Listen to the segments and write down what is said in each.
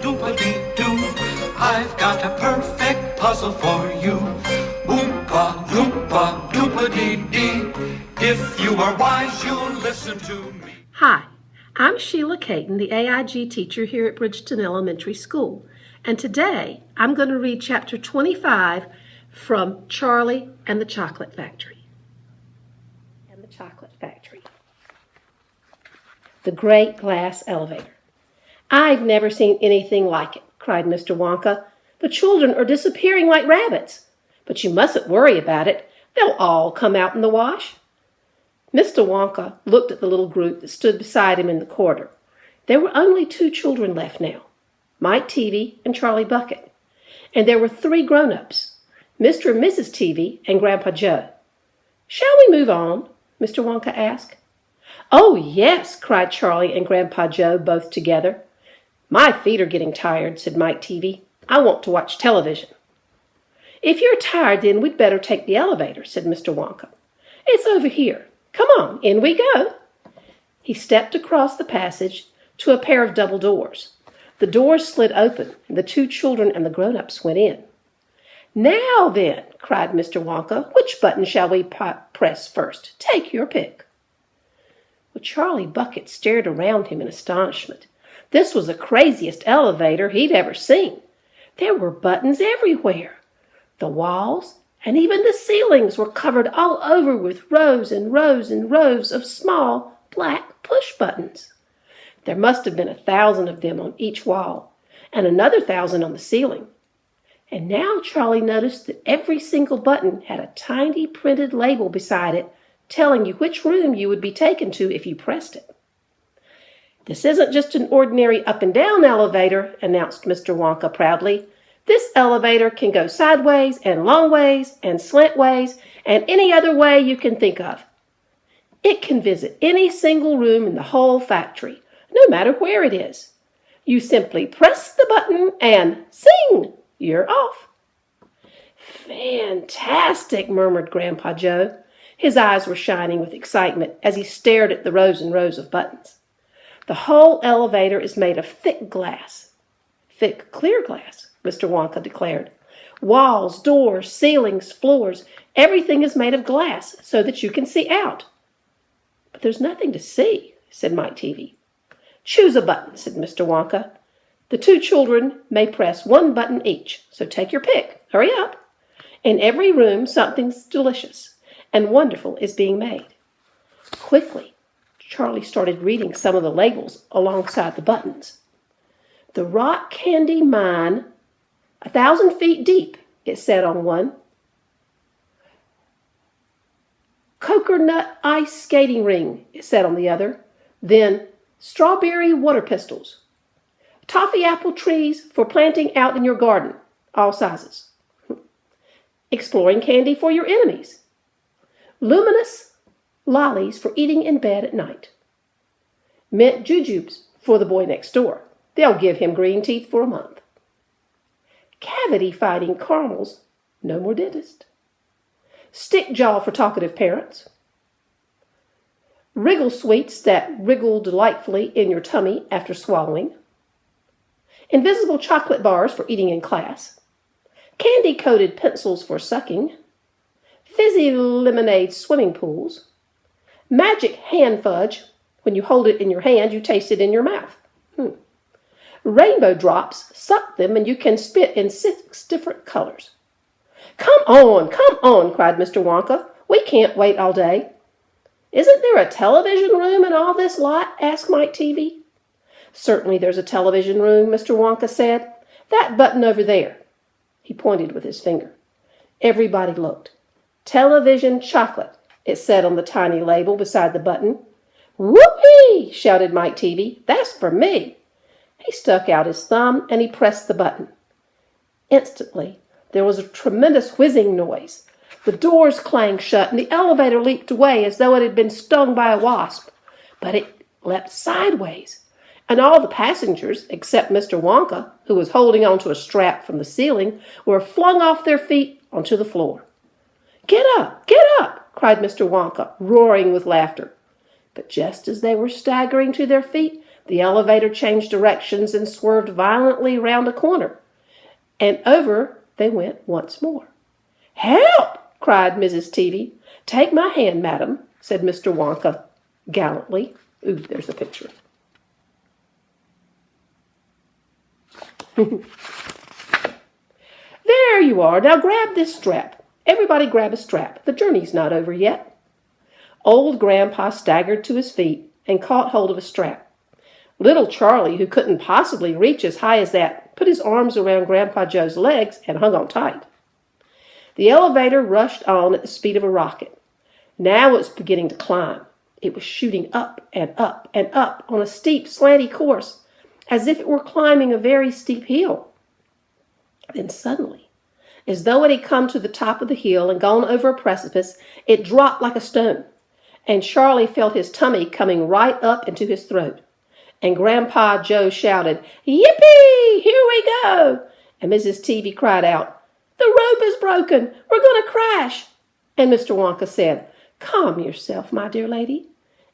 Oompa-doompa-dee-doo, I've got a perfect puzzle for you. Oompa-doompa-doompa-dee-dee, if you are wise, you'll listen to me. Hi, I'm Sheila Caton, the AIG teacher here at Bridgeton Elementary School, and today I'm going to read Chapter 25 from Charlie and the Chocolate Factory. The Great Glass Elevator. "I've never seen anything like it," cried Mr. Wonka. "The children are disappearing like rabbits. But you mustn't worry about it. They'll all come out in the wash." Mr. Wonka looked at the little group that stood beside him in the corridor. There were only 2 children left now, Mike Teavee and Charlie Bucket. And there were 3 grown-ups, Mr. and Mrs. Teavee and Grandpa Joe. "Shall we move on?" Mr. Wonka asked. "Oh, yes," cried Charlie and Grandpa Joe both together. "My feet are getting tired," said Mike Teavee. "I want to watch television." "If you're tired, then we'd better take the elevator," said Mr. Wonka. "It's over here. Come on, in we go." He stepped across the passage to a pair of double doors. The doors slid open, and the 2 children and the grown-ups went in. "Now then," cried Mr. Wonka, "which button shall we press first? Take your pick." Well, Charlie Bucket stared around him in astonishment. This was the craziest elevator he'd ever seen. There were buttons everywhere. The walls and even the ceilings were covered all over with rows and rows and rows of small black push buttons. There must have been 1,000 of them on each wall, and another 1,000 on the ceiling. And now Charlie noticed that every single button had a tiny printed label beside it telling you which room you would be taken to if you pressed it. "This isn't just an ordinary up-and-down elevator," announced Mr. Wonka proudly. "This elevator can go sideways and long ways and slant ways and any other way you can think of. It can visit any single room in the whole factory, no matter where it is. You simply press the button and sing! You're off." "Fantastic," murmured Grandpa Joe. His eyes were shining with excitement as he stared at the rows and rows of buttons. "The whole elevator is made of thick glass." "Thick, clear glass," Mr. Wonka declared. "Walls, doors, ceilings, floors, everything is made of glass so that you can see out." "But there's nothing to see," said Mike Teavee. "Choose a button," said Mr. Wonka. "The 2 children may press 1 button each, so take your pick. Hurry up. In every room, something's delicious and wonderful is being made." Quickly, Charlie started reading some of the labels alongside the buttons. "The Rock Candy Mine, 1,000 feet deep," it said on one. "Coconut Ice Skating Ring," it said on the other. Then, "Strawberry Water Pistols. Toffee apple trees for planting out in your garden, all sizes. Exploring candy for your enemies. Luminous lollies for eating in bed at night. Mint jujubes for the boy next door. They'll give him green teeth for a month. Cavity-fighting caramels, no more dentist. Stick jaw for talkative parents. Wriggle sweets that wriggle delightfully in your tummy after swallowing. Invisible chocolate bars for eating in class. Candy-coated pencils for sucking. Fizzy lemonade swimming pools. Magic hand fudge. When you hold it in your hand, you taste it in your mouth. Rainbow drops. Suck them and you can spit in 6 different colors." Come on, cried Mr. Wonka. "We can't wait all day." "Isn't there a television room in all this lot?" asked Mike Teavee. "Certainly there's a television room," Mr. Wonka said. "That button over there." He pointed with his finger. Everybody looked. "Television chocolate," it said on the tiny label beside the button. "Whoopee!" shouted Mike Teavee. "That's for me." He stuck out his thumb and he pressed the button. Instantly, there was a tremendous whizzing noise. The doors clanged shut and the elevator leaped away as though it had been stung by a wasp. But it leapt sideways, and all the passengers, except Mr. Wonka, who was holding onto a strap from the ceiling, were flung off their feet onto the floor. Get up! cried Mr. Wonka, roaring with laughter. But just as they were staggering to their feet, The elevator changed directions and swerved violently round a corner, and over they went once more. "Help!" cried Mrs. Teavee. "Take my hand, madam," said Mr. Wonka gallantly. Ooh, there's a picture. There you are. Now grab this strap. Everybody grab a strap. The journey's not over yet. Old Grandpa staggered to his feet and caught hold of a strap. Little Charlie, who couldn't possibly reach as high as that, put his arms around Grandpa Joe's legs and hung on tight. The elevator rushed on at the speed of a rocket. Now it was beginning to climb. It was shooting up and up and up on a steep, slanty course, as if it were climbing a very steep hill. Then suddenly, as though it had come to the top of the hill and gone over a precipice, it dropped like a stone, and Charlie felt his tummy coming right up into his throat. And Grandpa Joe shouted, "Yippee! Here we go!" And Mrs. Teavee cried out, "The rope is broken! We're going to crash!" And Mr. Wonka said, "Calm yourself, my dear lady,"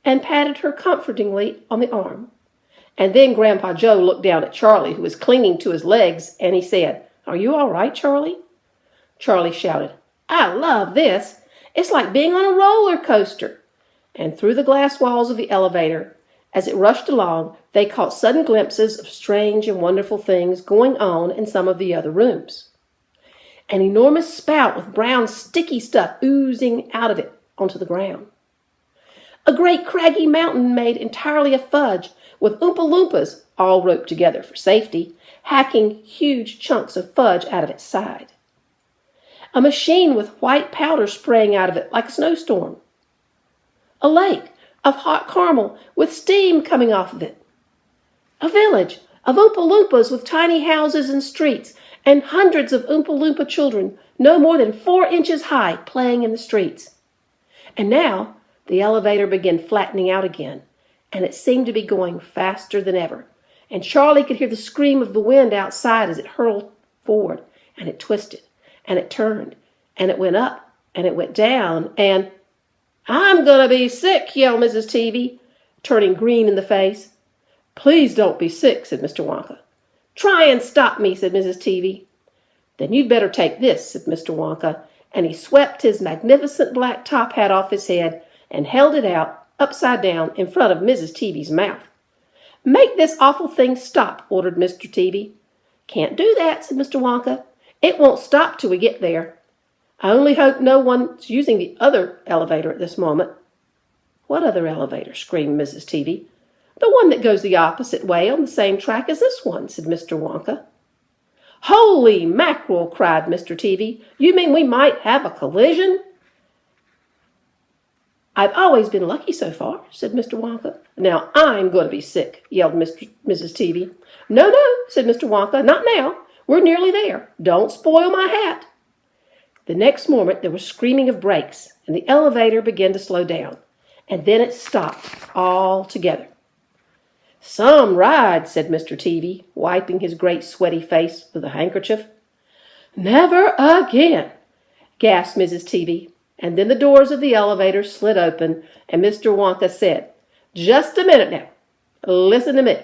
and patted her comfortingly on the arm. And then Grandpa Joe looked down at Charlie, who was clinging to his legs, and he said, "Are you all right, Charlie?" Charlie shouted, "I love this. It's like being on a roller coaster." And through the glass walls of the elevator, as it rushed along, they caught sudden glimpses of strange and wonderful things going on in some of the other rooms. An enormous spout with brown sticky stuff oozing out of it onto the ground. A great craggy mountain made entirely of fudge, with Oompa Loompas, all roped together for safety, hacking huge chunks of fudge out of its side. A machine with white powder spraying out of it like a snowstorm. A lake of hot caramel with steam coming off of it. A village of Oompa Loompas with tiny houses and streets, and hundreds of Oompa Loompa children no more than 4 inches high playing in the streets. And now the elevator began flattening out again, and it seemed to be going faster than ever. And Charlie could hear the scream of the wind outside as it hurled forward, and it twisted, and it turned, and it went up, and it went down, and "I'm going to be sick," yelled Mrs. Teavee, turning green in the face. "Please don't be sick," said Mr. Wonka. "Try and stop me," said Mrs. Teavee. "Then you'd better take this," said Mr. Wonka, and he swept his magnificent black top hat off his head and held it out, upside down, in front of Mrs. Teavee's mouth. "Make this awful thing stop," ordered Mr. Teavee. "Can't do that," said Mr. Wonka. "It won't stop till we get there. I only hope no one's using the other elevator at this moment." "What other elevator?" screamed Mrs. Teavee. "The one that goes the opposite way on the same track as this one," said Mr. Wonka. "Holy mackerel!" cried Mr. Teavee. "You mean we might have a collision?" "I've always been lucky so far," said Mr. Wonka. "Now I'm going to be sick," yelled Mrs. Teavee. "No, no," said Mr. Wonka. "Not now. We're nearly there. Don't spoil my hat." The next moment there was screaming of brakes, and the elevator began to slow down, and then it stopped altogether. "Some ride," said Mr. Teavee, wiping his great sweaty face with a handkerchief. "Never again," gasped Mrs. Teavee, and then the doors of the elevator slid open, and Mr. Wonka said, "Just a minute now. Listen to me.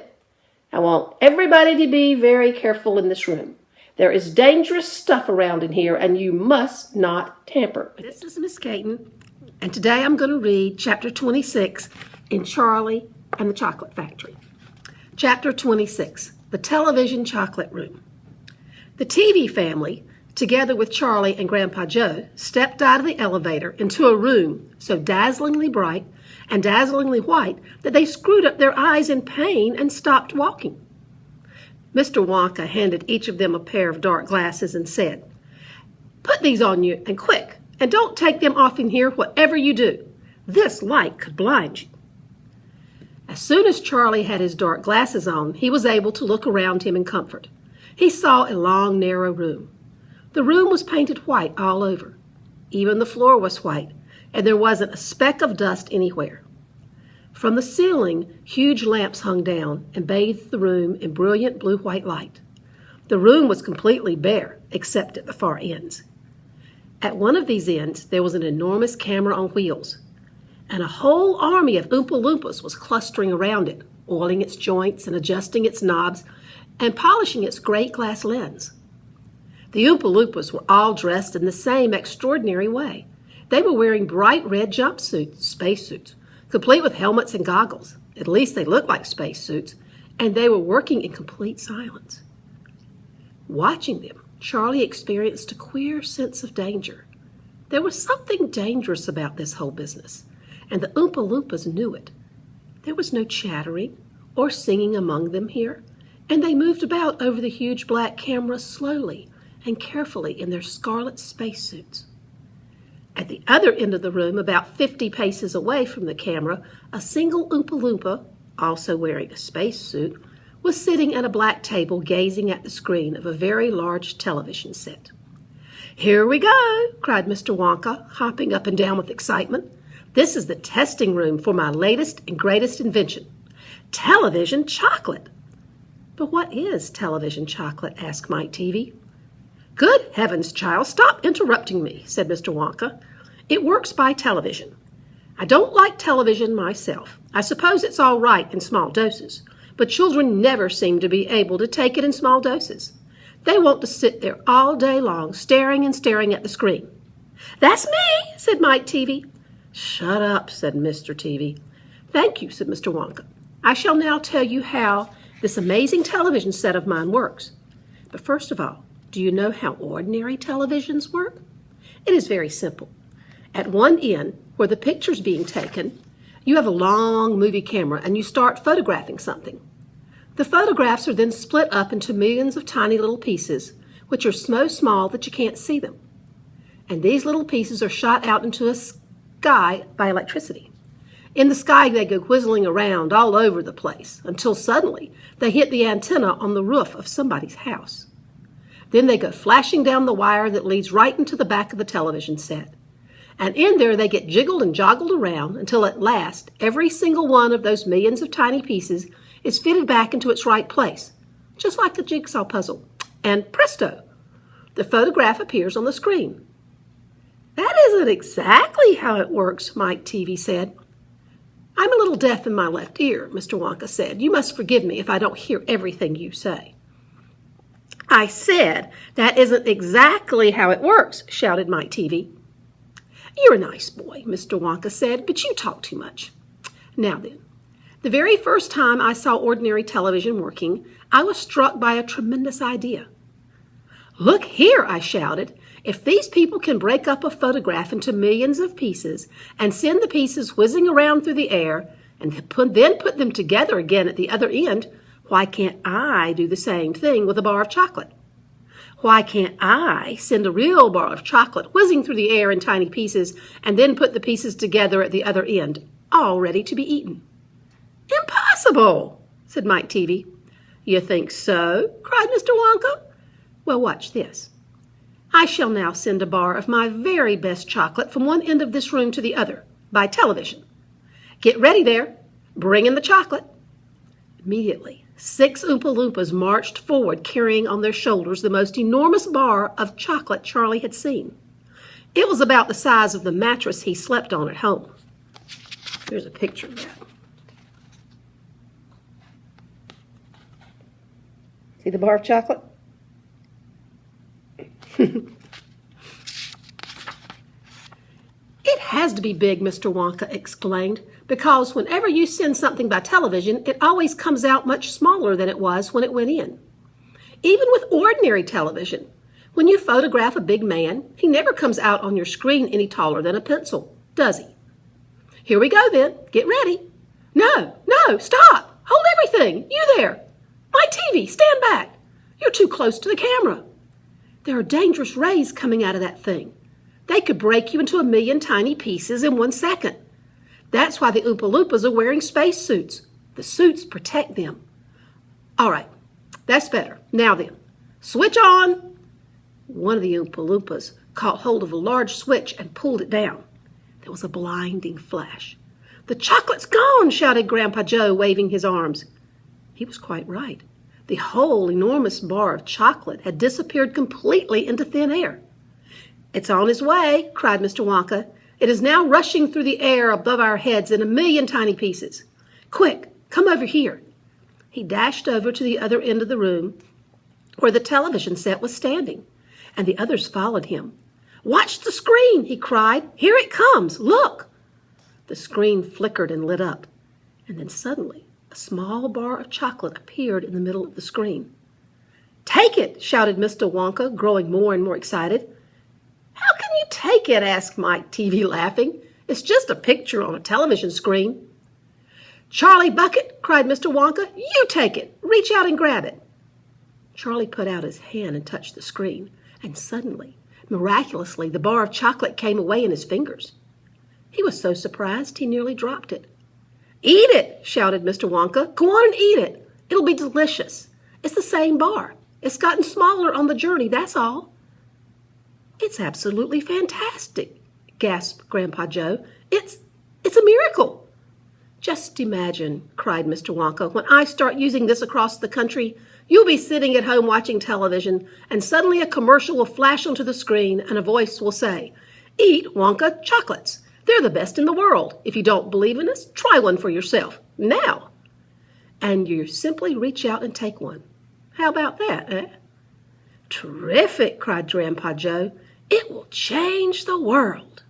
I want everybody to be very careful in this room. There is dangerous stuff around in here, and you must not tamper with it." This is Miss Caton, and today I'm going to read Chapter 26 in Charlie and the Chocolate Factory. Chapter 26, The Television Chocolate Room. The Teavee family, together with Charlie and Grandpa Joe, stepped out of the elevator into a room so dazzlingly bright and dazzlingly white that they screwed up their eyes in pain and stopped walking. Mr. Wonka handed each of them a pair of dark glasses and said, "Put these on you, and quick, and don't take them off in here whatever you do. This light could blind you." As soon as Charlie had his dark glasses on, he was able to look around him in comfort. He saw a long, narrow room. The room was painted white all over. Even the floor was white, and there wasn't a speck of dust anywhere. From the ceiling, huge lamps hung down and bathed the room in brilliant blue-white light. The room was completely bare, except at the far ends. At one of these ends, there was an enormous camera on wheels, and a whole army of Oompa Loompas was clustering around it, oiling its joints and adjusting its knobs and polishing its great glass lens. The Oompa Loompas were all dressed in the same extraordinary way. They were wearing bright red jumpsuits, spacesuits, complete with helmets and goggles. At least they looked like spacesuits, and they were working in complete silence. Watching them, Charlie experienced a queer sense of danger. There was something dangerous about this whole business, and the Oompa Loompas knew it. There was no chattering or singing among them here, and they moved about over the huge black camera slowly and carefully in their scarlet spacesuits. At the other end of the room, about 50 paces away from the camera, a single Oompa Loompa, also wearing a spacesuit, was sitting at a black table gazing at the screen of a very large television set. "Here we go," cried Mr. Wonka, hopping up and down with excitement. "This is the testing room for my latest and greatest invention, television chocolate." "But what is television chocolate?" asked Mike Teavee. "Good heavens, child, stop interrupting me," said Mr. Wonka. "It works by television. I don't like television myself. I suppose it's all right in small doses, but children never seem to be able to take it in small doses. They want to sit there all day long, staring and staring at the screen." "That's me," said Mike Teavee. "Shut up," said Mr. Teavee. "Thank you," said Mr. Wonka. "I shall now tell you how this amazing television set of mine works. But first of all, do you know how ordinary televisions work? It is very simple. At one end, where the picture's being taken, you have a long movie camera and you start photographing something. The photographs are then split up into millions of tiny little pieces, which are so small that you can't see them. And these little pieces are shot out into the sky by electricity. In the sky, they go whizzling around all over the place until suddenly they hit the antenna on the roof of somebody's house. Then they go flashing down the wire that leads right into the back of the television set. And in there they get jiggled and joggled around until at last every single one of those millions of tiny pieces is fitted back into its right place, just like a jigsaw puzzle. And presto, the photograph appears on the screen." "That isn't exactly how it works," Mike Teavee said. "I'm a little deaf in my left ear," Mr. Wonka said. "You must forgive me if I don't hear everything you say." "I said that isn't exactly how it works," shouted Mike Teavee. "You're a nice boy," Mr. Wonka said, "but you talk too much. Now then, the very first time I saw ordinary television working, I was struck by a tremendous idea. 'Look here,' I shouted. 'If these people can break up a photograph into millions of pieces and send the pieces whizzing around through the air and then put them together again at the other end, why can't I do the same thing with a bar of chocolate? Why can't I send a real bar of chocolate whizzing through the air in tiny pieces and then put the pieces together at the other end, all ready to be eaten?'" "Impossible," said Mike Teavee. "You think so?" cried Mr. Wonka. "Well, watch this. I shall now send a bar of my very best chocolate from one end of this room to the other, by television. Get ready there. Bring in the chocolate." Immediately, 6 Oompa Loompas marched forward carrying on their shoulders the most enormous bar of chocolate Charlie had seen. It was about the size of the mattress he slept on at home. Here's a picture of that. See the bar of chocolate? "It has to be big," Mr. Wonka exclaimed, "because whenever you send something by television, it always comes out much smaller than it was when it went in. Even with ordinary television, when you photograph a big man, he never comes out on your screen any taller than a pencil, does he? Here we go then. Get ready. No, stop. Hold everything. You there. My TV, stand back. You're too close to the camera. There are dangerous rays coming out of that thing. They could break you into a million tiny pieces in 1 second. That's why the Oompa Loompas are wearing space suits. The suits protect them." "All right, that's better. Now then, switch on." One of the Oompa Loompas caught hold of a large switch and pulled it down. There was a blinding flash. "The chocolate's gone," shouted Grandpa Joe, waving his arms. He was quite right. The whole enormous bar of chocolate had disappeared completely into thin air. "It's on its way," cried Mr. Wonka. "It is now rushing through the air above our heads in a million tiny pieces. Quick, Come over here." He dashed over to the other end of the room where the television set was standing, and the others followed him. "Watch the screen," he cried. "Here it comes. Look." The screen flickered and lit up, and then suddenly a small bar of chocolate appeared in the middle of the screen. "Take it," shouted Mr. Wonka, growing more and more excited. "How can you take it?" asked Mike TV, laughing. "It's just a picture on a television screen." "Charlie Bucket," cried Mr. Wonka, "you take it. Reach out and grab it." Charlie put out his hand and touched the screen, and suddenly, miraculously, the bar of chocolate came away in his fingers. He was so surprised he nearly dropped it. "Eat it," shouted Mr. Wonka. "Go on and eat it. It'll be delicious. It's the same bar. It's gotten smaller on the journey, that's all." "It's absolutely fantastic," gasped Grandpa Joe. It's a miracle." "Just imagine," cried Mr. Wonka, "when I start using this across the country, you'll be sitting at home watching television, and suddenly a commercial will flash onto the screen, and a voice will say, 'Eat Wonka chocolates. They're the best in the world. If you don't believe in us, try one for yourself. Now.' And you simply reach out and take one. How about that, eh?" "Terrific," cried Grandpa Joe. "It will change the world."